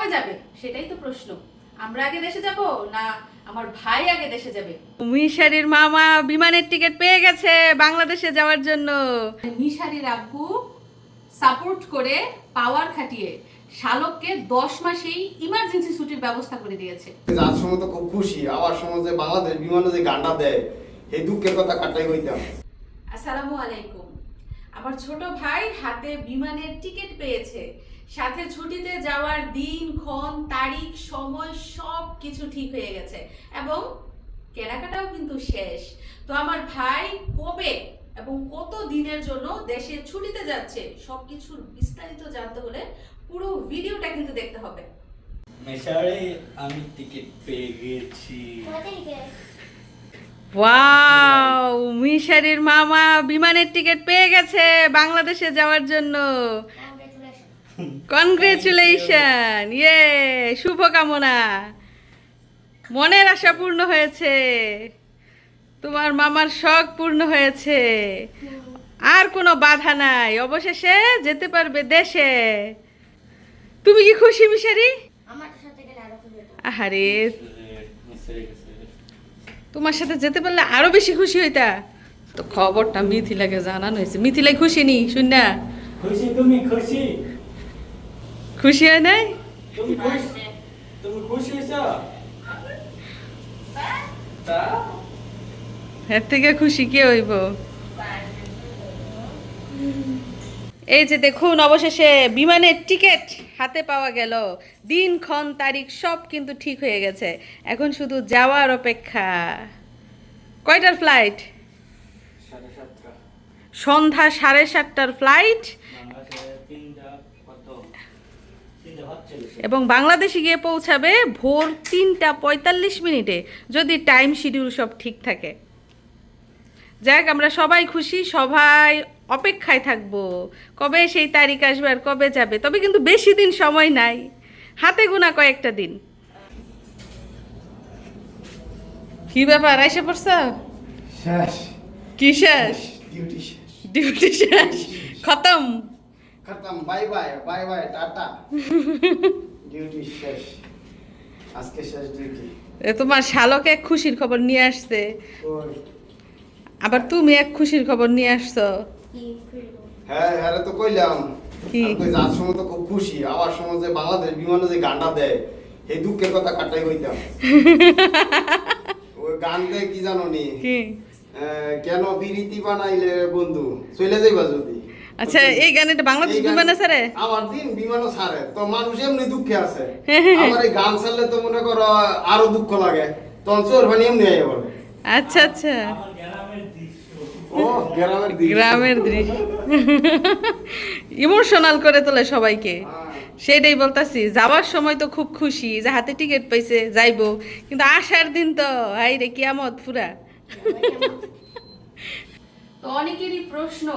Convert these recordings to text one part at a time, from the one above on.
কবে যাবে সেটাই তো প্রশ্ন। আমরা আগে দেশে যাব না আমার ভাই আগে দেশে যাবে? মিশারির মামা বিমানের টিকিট পেয়ে গেছে বাংলাদেশে যাওয়ার জন্য। মিশারির আব্বু সাপোর্ট করে পাওয়ার খাটিয়ে শালককে 10 মাসেই ইমার্জেন্সি ছুটির ব্যবস্থা করে দিয়েছে। যার সময় তো খুব খুশি, আবার সময় যে বাংলাদেশ বিমানে যে গানটা দেয় এই দুঃখের কথা কাটাই কইতাম। আসসালামু আলাইকুম। আমার ছোট ভাই হাতে বিমানের টিকিট পেয়েছে, সাথে ছুটিতে যাওয়ার দিন ক্ষণ তারিখ সময় সব কিছু ঠিক হয়ে গেছে এবং কেনাকাটাও কিন্তু শেষ। তো আমার ভাই কবে এবং কত দিনের জন্য দেশে ছুটিতে যাচ্ছে সবকিছুর বিস্তারিত জানতে হলে পুরো ভিডিওটা কিন্তু দেখতে হবে। মেশারে আমি টিকিট পেয়ে গেছি। ওয়াও, মিশারির মামা বিমানের টিকিট পেয়ে গেছে বাংলাদেশে যাওয়ার জন্য। কনগ্রেচুলেশন, ইয়ে, শুভকামনা। মনের আশা পূর্ণ হয়েছে, তোমার মামার শখ পূর্ণ হয়েছে, আর কোনো বাধা নাই, অবশেষে যেতে পারবে দেশে। তুমি কি খুশি মিশারি? আহারে, তোমার সাথে যেতে পারলে আরো বেশি খুশি হইতা। তো খবরটা মিথিলাকে জানানো হয়েছে, মিথিলাই খুশি নি শুন না? খুশি? তুমি খুশি? খুশি হয় নাই? তুমি খুশি? তুমি খুশি হইছো? তা এর থেকে খুশি কে হইব? এই যে দেখুন, অবশেষে বিমানের টিকিট হাতে পাওয়া গেল। দিনক্ষণ তারিখ সব কিন্তু ঠিক হয়ে গেছে, এখন শুধু যাওয়ার অপেক্ষা। কয়টার ফ্লাইট? 7:30। সন্ধ্যা 7:30টার ফ্লাইট, বাংলাদেশে 3টা কত? 3টা হচ্ছে। এবং বাংলাদেশে গিয়ে পৌঁছাবে ভোর 3:45 যদি টাইম শিডিউল সব ঠিক থাকে। যাক, আমরা সবাই খুশি, সবাই অপেক্ষায় থাকবো কবে সেই তারিখ আসবে আর কবে যাবে। তবে কিন্তু বেশি দিন সময় নাই, হাতে গোনা কয়েকটা দিন। কি ব্যাপার, আইসে পড়ছ? শেষ, কি শেষ? ডিউটি শেষ, ডিউটি শেষ, খতম। খতম, bye bye, bye bye, tata. Duty শেষ, আজকে শেষ ডিউটি। তোমার শালক এক খুশির খবর নিয়ে আসছে, ওই আবার তুমি এক খুশির খবর নিয়ে আসছো। হ্যাঁ হ্যাঁ তো কইলাম। কি? আপনি যার সময় তো খুব খুশি, আবার সময় যে বাংলাদেশ বিমানে যে গানটা দেয় এই দুঃখের কথা কাটাই কইতাম। ওই গান দেয় কি জানো নি? কি? কেন বিরীতি বানাইলে বন্ধু চলে যাইবা যদি। আচ্ছা, এই গানটা বাংলাদেশ বিমানে ছাড়ে? আমার দিন বিমানও ছাড়ে তো মানুষ এমনি দুঃখে আছে। আমার এই গান ছাড়লে তো মনে করো আরো দুঃখ লাগে, তখন চোর ভানি এমনি আইয়া বলে। আচ্ছা আচ্ছা, আমার গ্রামের দৃশ্য। ও গ্রামের দৃশ্য। গ্রামের দৃশ্য ইমোশনাল করে তোলে সবাইকে। সেটাই বলতাছি, যাওয়ার সময় তো খুব খুশি যে হাতে টিকিট পাইছে, যাইবো, কিন্তু আসার দিন তো হাই রে কিয়ামত পুরা। তো অনেকেরই প্রশ্ন,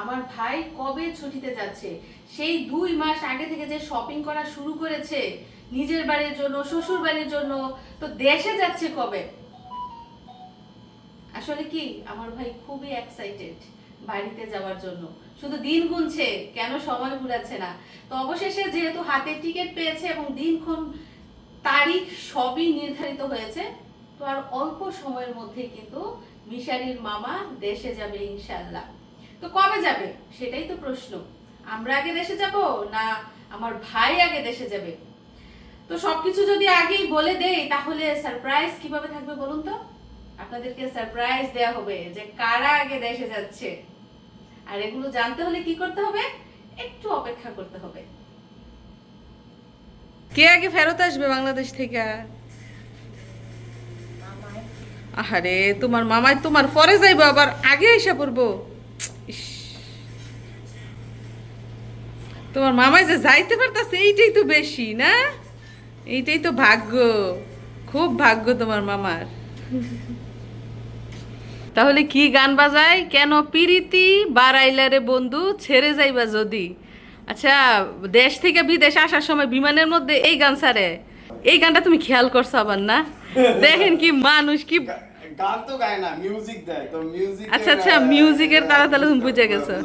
আমার ভাই কবে ছুটিতে যাচ্ছে? সেই 2 মাস আগে থেকে যে শপিং করা শুরু করেছে নিজের বাড়ির জন্য, শ্বশুর বাড়ির জন্য, তো দেশে যাচ্ছে কবে? আসলে কি, আমার ভাই খুবই এক্সাইটেড বাড়িতে যাওয়ার জন্য, শুধু দিন গুনছে, কেন সময় ঘুরাচ্ছে না। তো অবশেষে যেহেতু হাতে টিকিট পেয়েছে এবং দিনক্ষণ তারিখ সবই নির্ধারিত হয়েছে, তো আর অল্প সময়ের মধ্যে কিন্তু মিশারির মামা দেশে যাবে ইনশাআল্লাহ। তো কবে যাবে সেটাই তো প্রশ্ন। আমরা আগে দেশে যাব না আমার ভাই আগে দেশে যাবে? তো সবকিছু যদি আগেই বলে দেই তাহলে সারপ্রাইজ কিভাবে থাকবে বলুন তো? আপনাদেরকে সারপ্রাইজ দেয়া হবে যে কারা আগে দেশে যাচ্ছে, আর এগুলো জানতে হলে কি করতে হবে? একটু অপেক্ষা করতে হবে। কে আগে ফেরত আসবে বাংলাদেশ থেকে? আহারে, তোমার মামাই তোমার পরে যাইবো, আবার আগে এসে পড়বো। ইস, তোমার মামাই যে যাইতে পারতাছে এইটাই তো বেশি না? এইটাই তো ভাগ্য, খুব ভাগ্য তোমার মামার। তাহলে কি গান বাজায়? কেন পিরিতি বাড়াইলা রে বন্ধু ছেড়ে যাইবা যদি। আচ্ছা, দেশ থেকে বিদেশ আসার সময় বিমানের মধ্যে এই গান ছাড়ে? এই গানটা তুমি খেয়াল করছো আবার না? দেখেন কি মানুষ, কি গান তো গায় না, মিউজিক দেয় তো মিউজিক। আচ্ছা আচ্ছা, মিউজিকের তারা তাহলে তুমি বুঝে গেছো।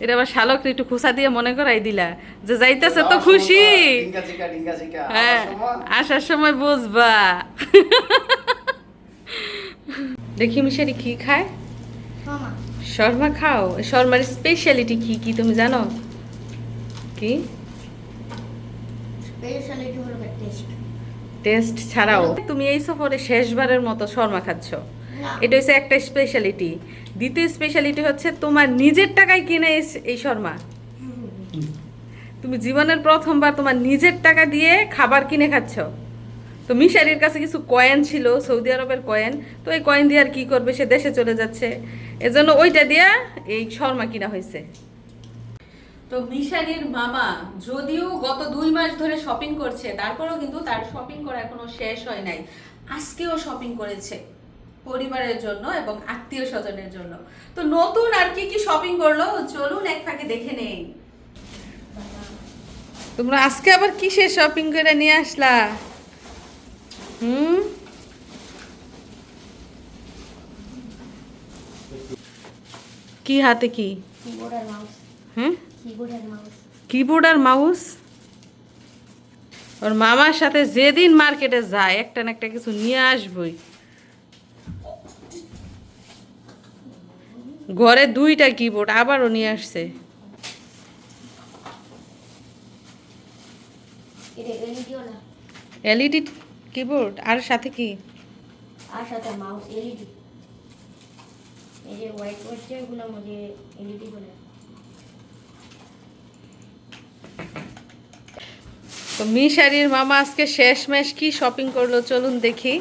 এটা আবার শালক একটু খোসা দিয়ে মনে করাই দিলা যে যাইতেছে তো খুশি। ডিঙ্গা চিকা হ্যাঁ, আসার সময় বুঝবা। দেখি মিশারি কি খায়? মামা শর্মা খাও? শর্মার স্পেশালিটি কি কি তুমি জানো? কি স্পেশালিটি হলো টেস্ট। টেস্ট ছাড়াও তুমি এই সফরে শেষবারের মতো শর্মা খাচ্ছ, না এটা হচ্ছে একটা স্পেশালিটি। দ্বিতীয় স্পেশালিটি হচ্ছে তোমার নিজের টাকায় কিনে এই শর্মা। তুমি জীবনের প্রথমবার তোমার নিজের টাকা দিয়ে খাবার কিনে খাচ্ছ। তো মিশারির কাছে কিছু কয়েন ছিল, সৌদি আরবের কয়েন, তো এই কয়েন দিয়ে আর কি করবে, সে দেশে চলে যাচ্ছে, এজন্য ওইটা দিয়া এই শর্মা কিনা হয়েছে। তো মিশারির মামা যদিও গত 2 মাস ধরে শপিং করছে, তারপরেও কিন্তু তার শপিং করা এখনো শেষ হয় নাই। আজকেও শপিং করেছে পরিবারের জন্য এবং আত্মীয় স্বজনের জন্য। তো নতুন আর কি কি শপিং করলো চলুন এক ফাঁকে দেখে নেই। তোমরা আজকে আবার কিসের শপিং করে নিয়ে আসলা? কি হাতে কি? কিবোর্ড আর মাউস। হ্যাঁ, কিবোর্ড আর মাউস। কিবোর্ড আর মাউস। ওর মামার সাথে যেদিন মার্কেটে যায় একটা না একটা কিছু নিয়ে আসবই। ঘরে 2টা কিবোর্ড আবারও নিয়ে আসছে। এটা এলইডি ওলা এলইডি কিবোর্ড আর সাথে কি? আর সাথে মাউস এলইডি। এই যে হোয়াইট বোর্ড যেগুলো মধ্যে এলইডি বলে। তো মিশারির মামা আজকে শেষমেশ কি শপিং করলো চলুন দেখি।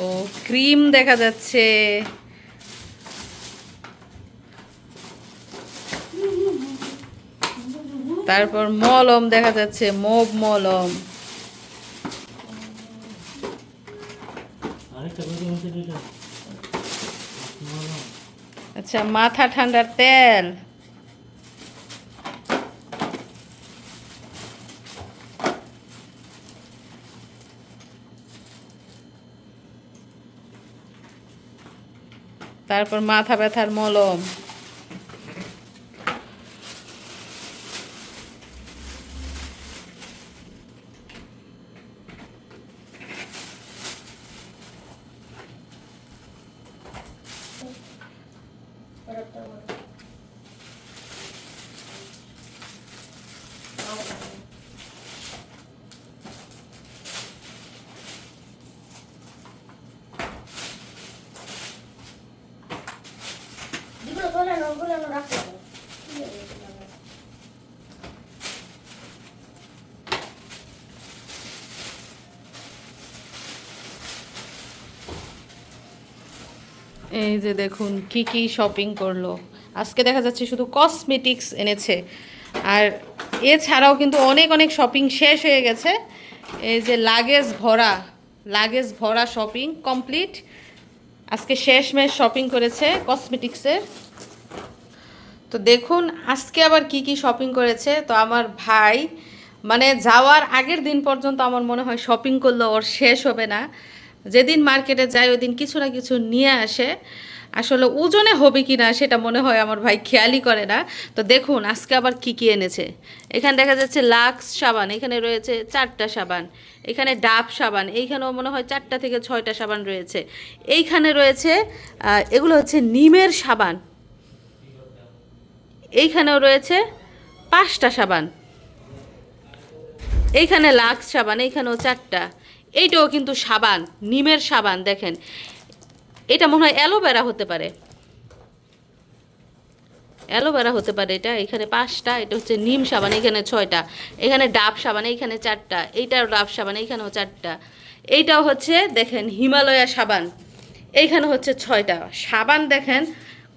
ও ক্রিম দেখা যাচ্ছে, তারপর মলম দেখা যাচ্ছে, মোব মলম, আরেকটা বেশি হচ্ছে দুইটা। আচ্ছা মাথা ঠান্ডার তেল, তারপর মাথা ব্যথার মলম, যেগুলো তোলা না ওগুলো আমরা রাখতে হবে। এই যে দেখুন কি কি শপিং করলো। আজকে দেখা যাচ্ছে শুধু কসমেটিক্স এনেছে, আর এছাড়াও কিন্তু অনেক অনেক শপিং শেষ হয়ে গেছে। এই যে লাগেজ ভরা শপিং কমপ্লিট। আজকে শেষমেশ শপিং করেছে কসমেটিক্সের। তো দেখুন আজকে আবার কি কি শপিং করেছে। তো আমার ভাই মানে যাওয়ার আগের দিন পর্যন্ত আমার মনে হয় শপিং করলে ওর শেষ হবে না। যেদিন মার্কেটে যায় ওই দিন কিছু না কিছু নিয়ে আসে। আসলে ওজনে হবে কি না সেটা মনে হয় আমার ভাই খেয়ালই করে না। তো দেখুন আজকে আবার কি কি এনেছে। এখানে দেখা যাচ্ছে লাক্স সাবান, এখানে রয়েছে 4টা সাবান, এখানে ডাব সাবান, এইখানেও মনে হয় 4টা থেকে 6টা সাবান রয়েছে। এইখানে রয়েছে এগুলো হচ্ছে নিমের সাবান, এইখানেও রয়েছে 5টা সাবান, এইখানে লাক্স সাবান, এইখানেও 4টা। এইটাও কিন্তু সাবান, নিমের সাবান। দেখেন এটা মনে হয় অ্যালোভেরা হতে পারে, এটা। এখানে 5টা, এটা হচ্ছে নিম সাবান, এখানে 6টা, এখানে ডাব সাবান, এইখানে 4টা, এইটাও ডাব সাবান, এইখানেও 4টা, এইটাও হচ্ছে দেখেন হিমালয়া সাবান, এইখানে হচ্ছে 6টা সাবান। দেখেন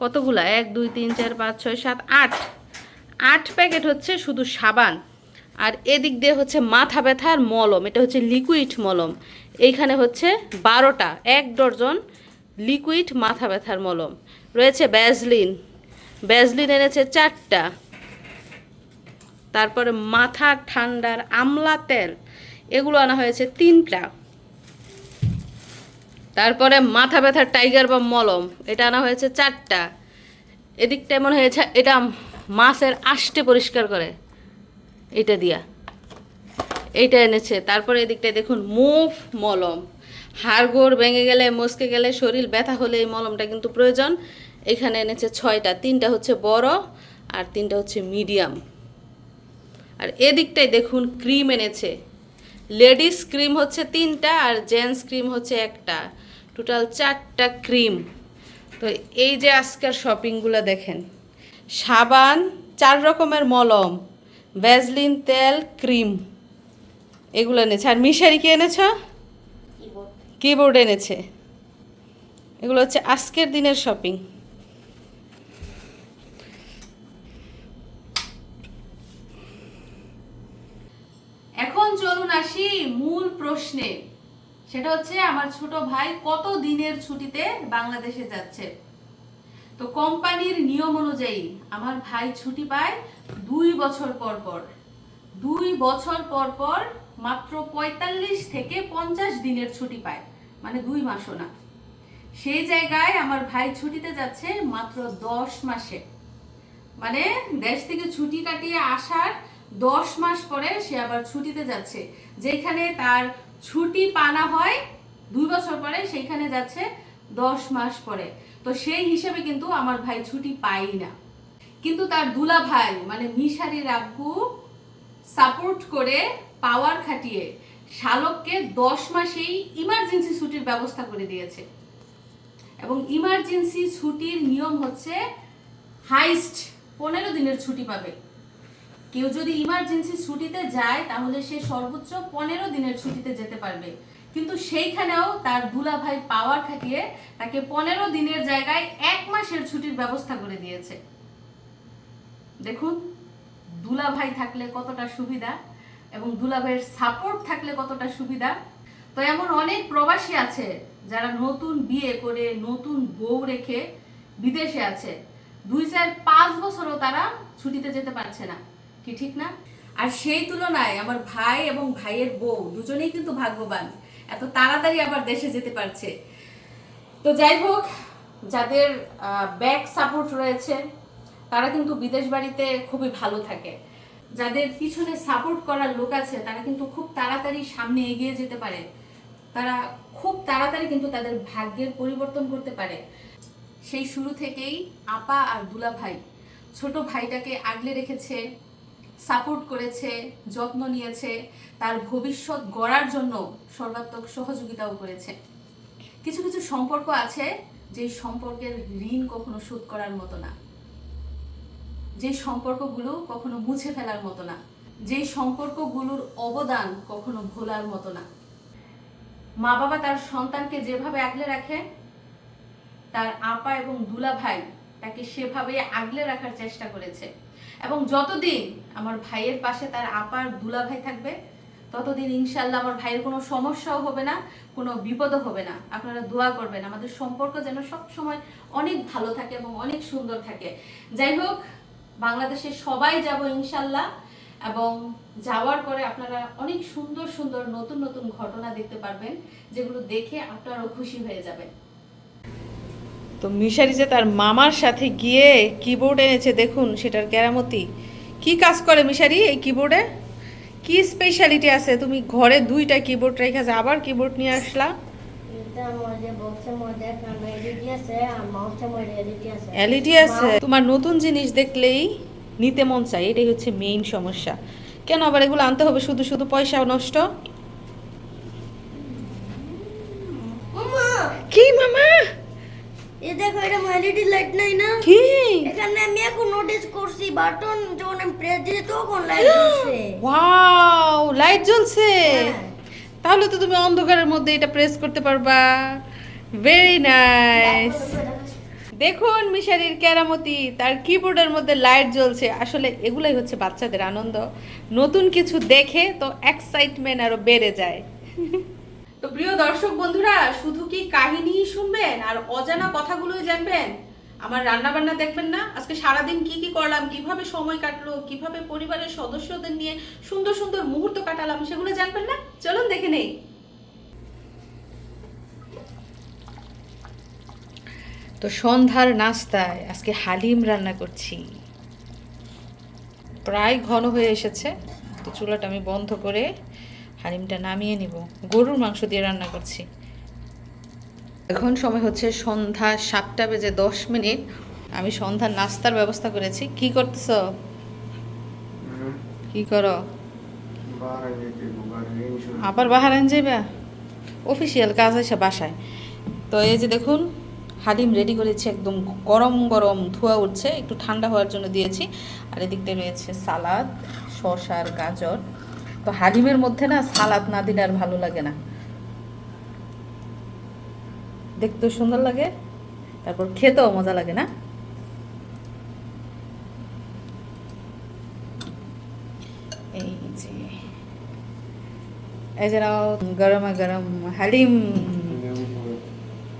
কতগুলা, 1 2 3 4 5 6 7 8 প্যাকেট হচ্ছে শুধু সাবান। আর এদিক দিয়ে হচ্ছে মাথা ব্যথার মলম, এটা হচ্ছে লিকুইড মলম, এইখানে হচ্ছে 12টা, 1 ডজন লিকুইড মাথা ব্যথার মলম রয়েছে। ব্যাজলিন এনেছে 4টা। তারপরে মাথা ঠান্ডার আমলা তেল, এগুলো আনা হয়েছে 3টা। তারপরে মাথা ব্যথার টাইগার বাম মলম, এটা আনা হয়েছে 4টা। এদিকটায় মনে হয়েছে এটা মাছের আষ্টে পরিষ্কার করে, এটা দিয়া এইটা এনেছে। তারপরে এদিকটায় দেখুন মুভ মলম, হাড়গোড় ভেঙে গেলে, মস্কে গেলে, শরীর ব্যথা হলে এই মলমটা কিন্তু প্রয়োজন। এখানে এনেছে 6টা, 3টা হচ্ছে বড় আর 3টা হচ্ছে মিডিয়াম। আর এদিকটায় দেখুন ক্রিম এনেছে, লেডিস ক্রিম হচ্ছে 3টা আর জেন্টস ক্রিম হচ্ছে 1টা, টোটাল 4টা ক্রিম। তো এই যে আজকের শপিংগুলো দেখেন, সাবান, 4 রকমের মলম, ভ্যাসলিন তেল, ক্রিম, এগুলো এনেছে। আর মিশারি কি এনেছ? কিবোর্ড এনেছে। এগুলো হচ্ছে আজকের দিনের শপিং। এখন চলুন আসি মূল প্রশ্নে, সেটা হচ্ছে আমার ছোট ভাই কত দিনের ছুটিতে বাংলাদেশে যাচ্ছে। তো কোম্পানির নিয়ম অনুযায়ী আমার ভাই ছুটি পায় 2 বছর পর পর। 2 বছর পর পর মাত্র 45 থেকে 50 দিনের ছুটি পায়, মানে 2 মাসও না। সেই জায়গায় আমার ভাই ছুটিতে যাচ্ছে মাত্র 10 মাসে, মানে দেশ থেকে ছুটি কাটিয়ে আসার 10 মাস পরে সে আবার ছুটিতে যাচ্ছে। যেখানে তার ছুটি পানা হয় 2 বছর পরে, সেইখানে যাচ্ছে 10 মাস পরে। তো সেই হিসেবে কিন্তু আমার ভাই ছুটি পাই না। কিন্তু তার দুলা ভাই মানে মিশারির আব্বু সাপোর্ট করে, পাওয়ার খাটিয়ে শালককে 10 মাসেই ইমার্জেন্সি ছুটির ব্যবস্থা করে দিয়েছে। এবং ইমার্জেন্সি ছুটির নিয়ম হচ্ছে হাইস্ট 15 দিনের ছুটি পাবে। কেউ যদি ইমার্জেন্সি ছুটিতে যায় তাহলে সে সর্বোচ্চ 15 দিনের ছুটিতে যেতে পারবে। কিন্তু সেইখানেও তার দুলা ভাই পাওয়ার খাটিয়ে তাকে 15 দিনের জায়গায় 1 মাসের ছুটির ব্যবস্থা করে দিয়েছে। দেখুন দুলা ভাই থাকলে কতটা সুবিধা এবং দুলা ভাইয়ের সাপোর্ট থাকলে কতটা সুবিধা। তো এমন অনেক প্রবাসী আছে যারা নতুন বিয়ে করে নতুন বউ রেখে বিদেশে আছে, 2-4-5 বছরও তারা ছুটিতে যেতে পারছে না, কি ঠিক না? আর সেই তুলনায় আমার ভাই এবং ভাইয়ের বউ দুজনেই কিন্তু ভাগ্যবান, এত তাড়াতাড়ি আবার দেশে যেতে পারছে। তো যাই হোক, যাদের ব্যাক সাপোর্ট রয়েছে তারা কিন্তু বিদেশ বাড়িতে খুবই ভালো থাকে। যাদের পিছনে সাপোর্ট করার লোক আছে তারা কিন্তু খুব তাড়াতাড়ি সামনে এগিয়ে যেতে পারে, তারা খুব তাড়াতাড়ি কিন্তু তাদের ভাগ্যের পরিবর্তন করতে পারে। সেই শুরু থেকেই আপা আর দুলা ভাই ছোট ভাইটাকে আগলে রেখেছে, সাপোর্ট করেছে, যত্ন নিয়েছে, তার ভবিষ্যৎ গড়ার জন্য সর্বাত্মক সহযোগিতাও করেছে। কিছু কিছু সম্পর্ক আছে যে সম্পর্কের ঋণ কখনো শোধ করার মতো না, যে সম্পর্কগুলো কখনো মুছে ফেলার মতো না, যে সম্পর্কগুলোর অবদান কখনো ভোলার মতো না। মা বাবা তার সন্তানকে যেভাবে আগলে রাখে, তার আপা এবং দুলা ভাই তাকে সেভাবে আগলে রাখার চেষ্টা করেছে। এবং যতদিন আমার ভাইয়ের পাশে তার আপা আর দুলা ভাই থাকবে ততদিন ইনশাল্লাহ আমার ভাইয়ের কোনো সমস্যাও হবে না, কোনো বিপদও হবে না। আপনারা দোয়া করবেন আমাদের সম্পর্ক যেন সব সময় অনেক ভালো থাকে এবং অনেক সুন্দর থাকে। যাই হোক, বাংলাদেশে সবাই যাব ইনশাল্লাহ, এবং যাওয়ার পরে আপনারা অনেক সুন্দর সুন্দর নতুন নতুন ঘটনা দেখতে পারবেন, যেগুলো দেখে আপনারাও খুশি হয়ে যাবেন। তো মিশারি যে তার মামার সাথে গিয়ে কিবোর্ড এনেছে, দেখুন সেটার কেরামতি। কি কাজ করে মিশারি এই কিবোর্ডে? কি স্পেশালিটি আছে? তুমি ঘরে 2টা কিবোর্ড রেখেছে, আবার কিবোর্ড নিয়ে আসলা? এলইডি আছে। তোমার নতুন জিনিস দেখলেই নিতে মন চাই, এটাই হচ্ছে মেইন সমস্যা। কেন আবার এগুলো আনতে হবে? শুধু শুধু পয়সা নষ্ট। কি মামা? এই দেখো, এটা এলইডি লাইট নাই না? কি এখানে আমি এখন নোটিস করছি বাটন যখন আমি প্রেস দিই তখন লাইট জ্বলছে। ওয়াও, লাইট জ্বলছে। হ্যাঁ। তাহলে তো তুমি অন্ধকারের মধ্যে এটা প্রেস করতে পারবা। Very nice. দেখুন মিশারির কেরামতি, তার কিবোর্ডের মধ্যে লাইট জ্বলছে। আসলে এগুলাই হচ্ছে বাচ্চাদের আনন্দ, নতুন কিছু দেখে তো এক্সাইটমেন্ট আরো বেড়ে যায়। তো প্রিয় দর্শক বন্ধুরা, শুধু কি কাহিনী শুনবেন আর অজানা কথাগুলোই জানবেন? আমার রান্না বান্না দেখবেন না? আজকে সারাদিন কি কি করলাম, কিভাবে সময় কাটলো, কিভাবে পরিবারের সদস্যদের নিয়ে সুন্দর সুন্দর মুহূর্ত কাটালাম, সেগুলো জানবেন না? চলুন দেখে নেই। তো সন্ধ্যার নাস্তায় আজকে হালিম রান্না করছি। প্রায় ঘন হয়ে এসেছে, তো চুলাটা আমি বন্ধ করে হালিমটা নামিয়ে নিব। গরুর মাংস দিয়ে রান্না করছি। এখন সময় হচ্ছে সন্ধ্যা 7:10। আমি সন্ধ্যার নাস্তার ব্যবস্থা করেছি। কি করতেছ? কি করো? আবার বাহারাইন যাইবা? অফিসিয়াল কাজ আছে বাসায়। তো এই যে দেখুন হালিম রেডি করেছি, একদম গরম গরম ধোয়া উঠছে, একটু ঠান্ডা হওয়ার জন্য দিয়েছি। আর এদিকটা রয়েছে সালাদ, শসা আর গাজর। তো হালিমের মধ্যে না সালাদ না দিলে আর ভালো লাগে না, দেখতেও সুন্দর লাগে, তারপর খেতেও মজা লাগে না? এই যে এই যে নাও গরমা গরম হালিম।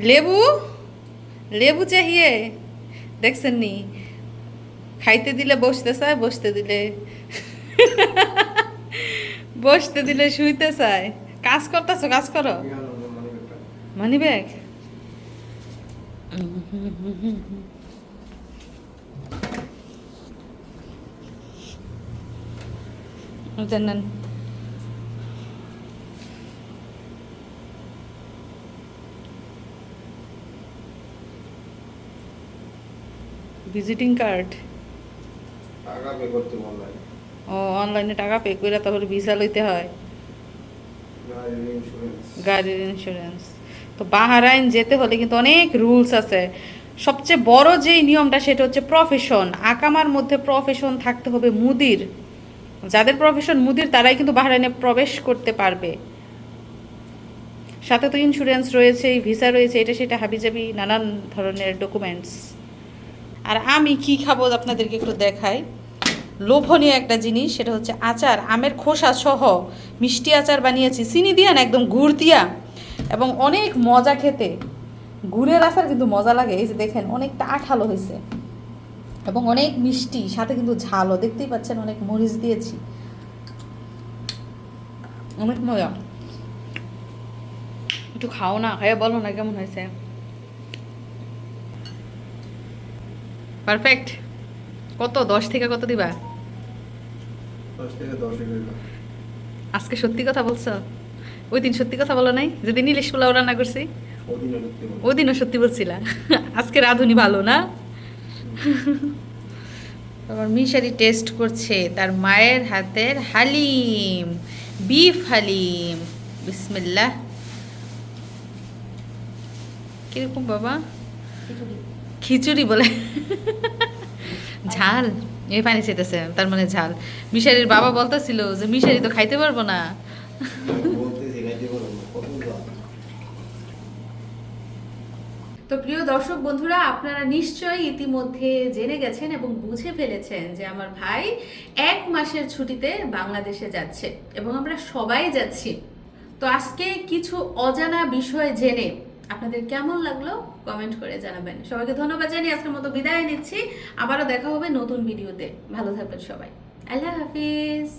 লেবু লেবু চাহিয়ে, দেখছেন নি? খাইতে দিলে বসতে চায়, বসতে দিলে বসতে দিলে শুইতে চায়। কাজ করতেছো, কাজ করো। মানি ব্যাগ জানেন? Visiting card. টাকা পে করতে বললেন। ও অনলাইনে টাকা পে করে তারপরে ভিসা লইতে হয়, গাড়ির ইন্স্যুরেন্স। গাড়ির ইন্স্যুরেন্স। তো বাহারাইন যেতে হলে কিন্তু অনেক রুলস আছে। সবচেয়ে বড় যেই নিয়মটা সেটা হচ্ছে প্রফেশন। আকামার মধ্যে প্রফেশন থাকতে হবে মুদির। যাদের প্রফেশন মুদির তারাই কিন্তু বাহারাইনে প্রবেশ করতে পারবে। সাথে তো ইন্স্যুরেন্স রয়েছে, ভিসা রয়েছে, এটা সেটা হাবিজাবি নানান ধরনের ডকুমেন্টস। আর আমি কি খাবো আপনাদেরকে একটু দেখাই। লোভনীয় একটা জিনিস, সেটা হচ্ছে আচার। আমের খোসা সহ মিষ্টি আচার বানিয়েছি, চিনি দিয়া না, একদম গুড় দিয়া, এবং অনেক মজা খেতে। গুড়ের আচার কিন্তু মজা লাগে। এই যে দেখেন অনেকটা আঠালো হয়েছে এবং অনেক মিষ্টি, সাথে কিন্তু ঝালও, দেখতেই পাচ্ছেন অনেক মরিচ দিয়েছি, অনেক মজা। একটু খাও না, খাইয়া বলো না কেমন হয়েছে। পারফেক্ট। কত 10 থেকে কত দিবা? 10 থেকে 10 আজকে সত্যি কথা বলছো? ওই দিন সত্যি কথা বলো নাই, যেদিন ইলিশ পোলাও রান্না করছি ওই দিনও সত্যি বলছিলা। আজকে রাঁধুনি ভালো না? আবার মিশারি টেস্ট করছে তার মায়ের হাতের হালিম, বিফ হালিম। বিসমিল্লাহ। কিরকম বাবা? খিচুড়ি বলে? ঝাল? এই পানি চেতেছে, তার মানে ঝাল। মিশারির বাবা বলতেছিল যে মিশারি তো খাইতে পারবো না। তো প্রিয় দর্শক বন্ধুরা, আপনারা নিশ্চয়ই ইতিমধ্যে জেনে গেছেন এবং বুঝে ফেলেছেন যে আমার ভাই 1 মাসের ছুটিতে বাংলাদেশে যাচ্ছে এবং আমরা সবাই যাচ্ছি। তো আজকে কিছু অজানা বিষয় জেনে আপনাদের কেমন লাগলো কমেন্ট করে জানাবেন। সবাইকে ধন্যবাদ জানিয়ে আজকের মতো বিদায় নিচ্ছি। আবারও দেখা হবে নতুন ভিডিওতে। ভালো থাকবেন সবাই। আল্লাহ হাফিজ।